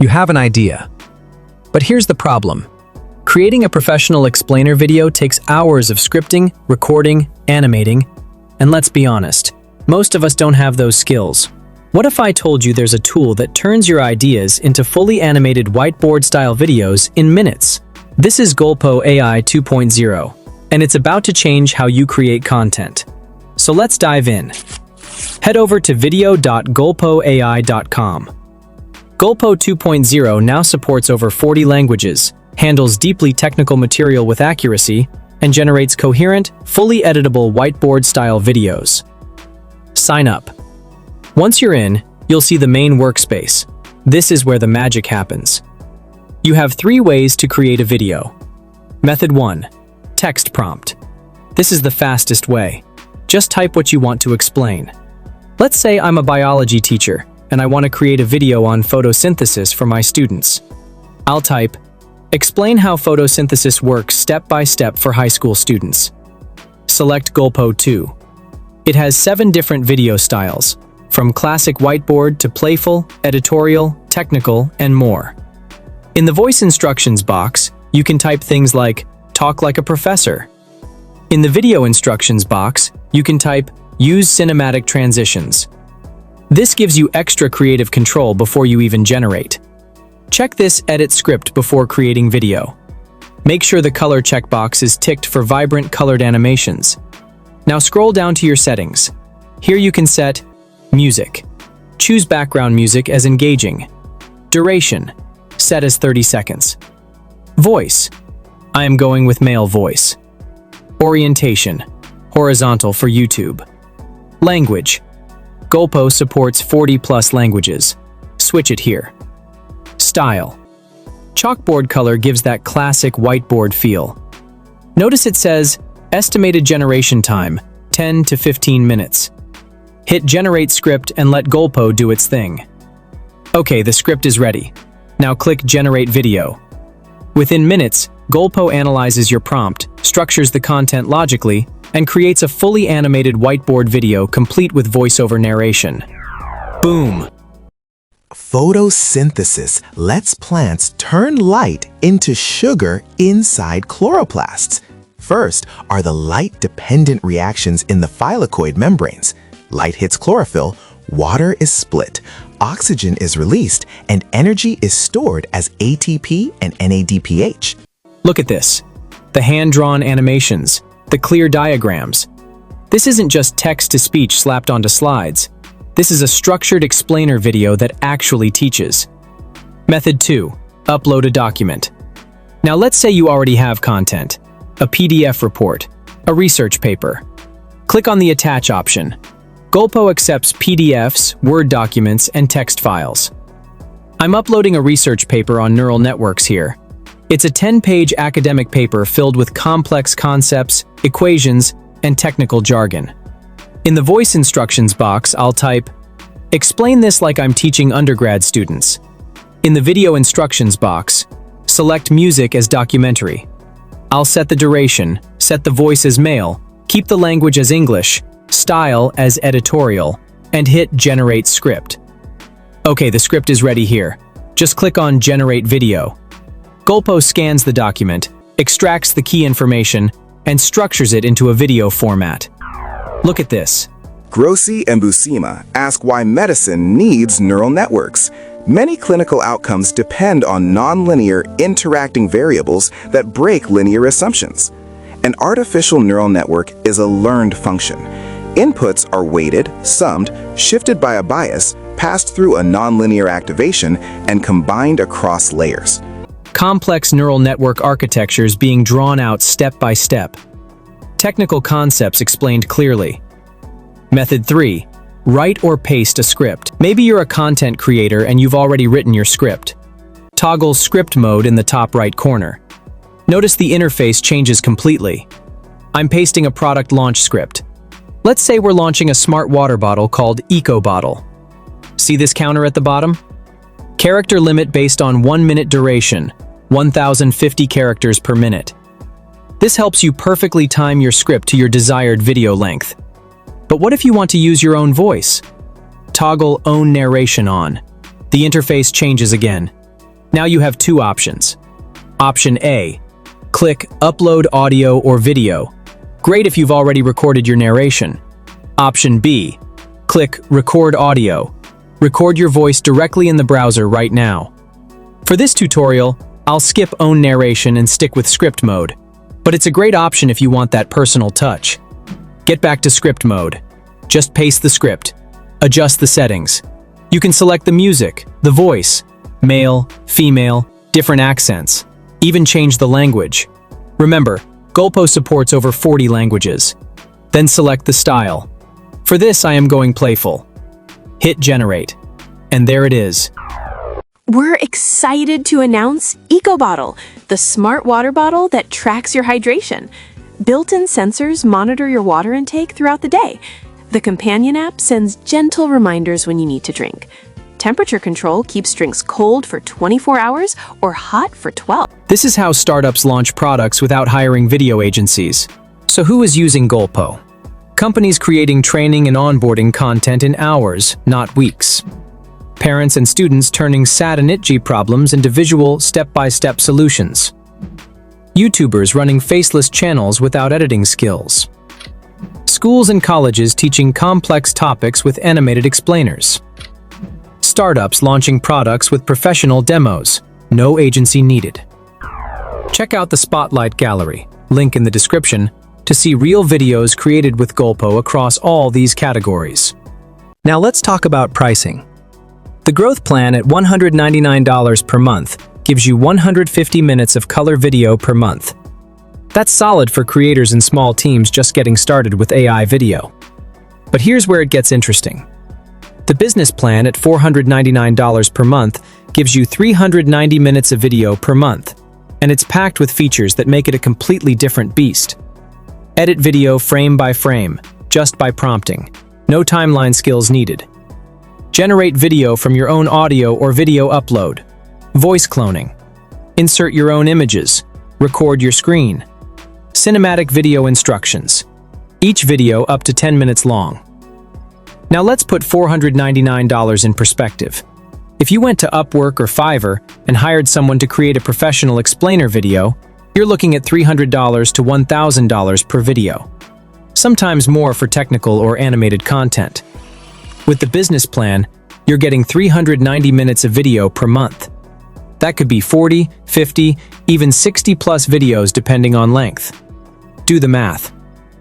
You have an idea. But here's the problem. Creating a professional explainer video takes hours of scripting, recording, animating, and let's be honest, most of us don't have those skills. What if I told you there's a tool that turns your ideas into fully animated whiteboard-style videos in minutes? This is Golpo AI 2.0, and it's about to change how you create content. So let's dive in. Head over to video.golpoai.com. Golpo 2.0 now supports over 40 languages, handles deeply technical material with accuracy, and generates coherent, fully editable whiteboard-style videos. Sign up. Once you're in, you'll see the main workspace. This is where the magic happens. You have 3 ways to create a video. Method 1. Text prompt. This is the fastest way. Just type what you want to explain. Let's say I'm a biology teacher, and I want to create a video on photosynthesis for my students. I'll type, "Explain how photosynthesis works step by step for high school students." Select Golpo 2. It has 7 different video styles, from classic whiteboard to playful, editorial, technical, and more. In the voice instructions box, you can type things like, "Talk like a professor." In the video instructions box, you can type, "Use cinematic transitions." This gives you extra creative control before you even generate. Check this edit script before creating video. Make sure the color checkbox is ticked for vibrant colored animations. Now scroll down to your settings. Here you can set music. Choose background music as engaging. Duration. Set as 30 seconds. Voice. I am going with male voice. Orientation. Horizontal for YouTube. Language. Golpo supports 40+ languages. Switch it here. Style. Chalkboard color gives that classic whiteboard feel. Notice it says, estimated generation time, 10 to 15 minutes. Hit Generate Script and let Golpo do its thing. Okay, the script is ready. Now click Generate Video. Within minutes, Golpo analyzes your prompt, structures the content logically, and creates a fully animated whiteboard video complete with voiceover narration. Boom! Photosynthesis lets plants turn light into sugar inside chloroplasts. First are the light-dependent reactions in the thylakoid membranes. Light hits chlorophyll, water is split, oxygen is released, and energy is stored as ATP and NADPH. Look at this. The hand-drawn animations, the clear diagrams. This isn't just text-to-speech slapped onto slides. This is a structured explainer video that actually teaches. Method 2. Upload a document. Now let's say you already have content. A PDF report, a research paper. Click on the Attach option. Golpo accepts PDFs, Word documents, and text files. I'm uploading a research paper on neural networks here. It's a 10-page academic paper filled with complex concepts, equations, and technical jargon. In the voice instructions box, I'll type, "Explain this like I'm teaching undergrad students." In the video instructions box, select music as documentary. I'll set the duration, set the voice as male, keep the language as English, style as editorial, and hit Generate Script. Okay, the script is ready here. Just click on Generate Video. Golpo scans the document, extracts the key information, and structures it into a video format. Look at this. Grossi and Buscema ask why medicine needs neural networks. Many clinical outcomes depend on nonlinear interacting variables that break linear assumptions. An artificial neural network is a learned function. Inputs are weighted, summed, shifted by a bias, passed through a nonlinear activation, and combined across layers. Complex neural network architectures being drawn out step by step. Technical concepts explained clearly. Method 3. Write or paste a script. Maybe you're a content creator and you've already written your script. Toggle script mode in the top right corner. Notice the interface changes completely. I'm pasting a product launch script. Let's say we're launching a smart water bottle called Eco Bottle. See this counter at the bottom? Character limit based on 1 minute duration, 1,050 characters per minute. This helps you perfectly time your script to your desired video length. But what if you want to use your own voice? Toggle Own Narration on. The interface changes again. Now you have two options. Option A, click Upload Audio or Video. Great if you've already recorded your narration. Option B, click Record Audio. Record your voice directly in the browser right now. For this tutorial, I'll skip Own Narration and stick with script mode, but it's a great option if you want that personal touch. Get back to script mode. Just paste the script. Adjust the settings. You can select the music, the voice, male, female, different accents, even change the language. Remember, Golpo supports over 40 languages. Then select the style. For this, I am going playful. Hit Generate. And there it is. We're excited to announce EcoBottle, the smart water bottle that tracks your hydration. Built-in sensors monitor your water intake throughout the day. The companion app sends gentle reminders when you need to drink. Temperature control keeps drinks cold for 24 hours or hot for 12. This is how startups launch products without hiring video agencies. So who is using Golpo? Companies creating training and onboarding content in hours, not weeks. Parents and students turning sad and itchy problems into visual, step-by-step solutions. YouTubers running faceless channels without editing skills. Schools and colleges teaching complex topics with animated explainers. Startups launching products with professional demos, no agency needed. Check out the Spotlight Gallery, link in the description, to see real videos created with Golpo across all these categories. Now let's talk about pricing. The growth plan at $199 per month gives you 150 minutes of color video per month. That's solid for creators and small teams just getting started with AI video. But here's where it gets interesting. The business plan at $499 per month gives you 390 minutes of video per month, and it's packed with features that make it a completely different beast. Edit video frame by frame, just by prompting. No timeline skills needed. Generate video from your own audio or video upload. Voice cloning. Insert your own images. Record your screen. Cinematic video instructions. Each video up to 10 minutes long. Now let's put $499 in perspective. If you went to Upwork or Fiverr and hired someone to create a professional explainer video, you're looking at $300 to $1,000 per video. Sometimes more for technical or animated content. With the business plan, you're getting 390 minutes of video per month. That could be 40, 50, even 60 plus videos depending on length. Do the math.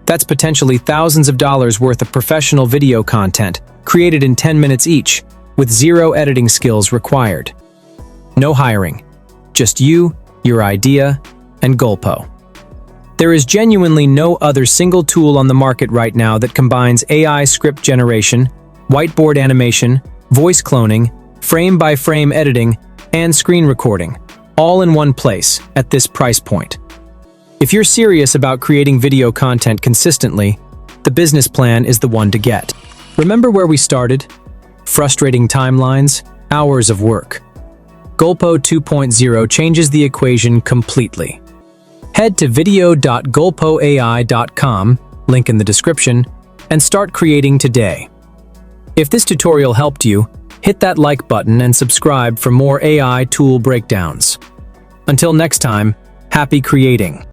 That's potentially thousands of dollars worth of professional video content created in 10 minutes each, with zero editing skills required. No hiring. Just you, your idea, and Golpo. There is genuinely no other single tool on the market right now that combines AI script generation, whiteboard animation, voice cloning, frame-by-frame editing, and screen recording, all in one place at this price point. If you're serious about creating video content consistently, the business plan is the one to get. Remember where we started? Frustrating timelines, hours of work. Golpo 2.0 changes the equation completely. Head to video.golpoai.com, link in the description, and start creating today. If this tutorial helped you, hit that like button and subscribe for more AI tool breakdowns. Until next time, happy creating!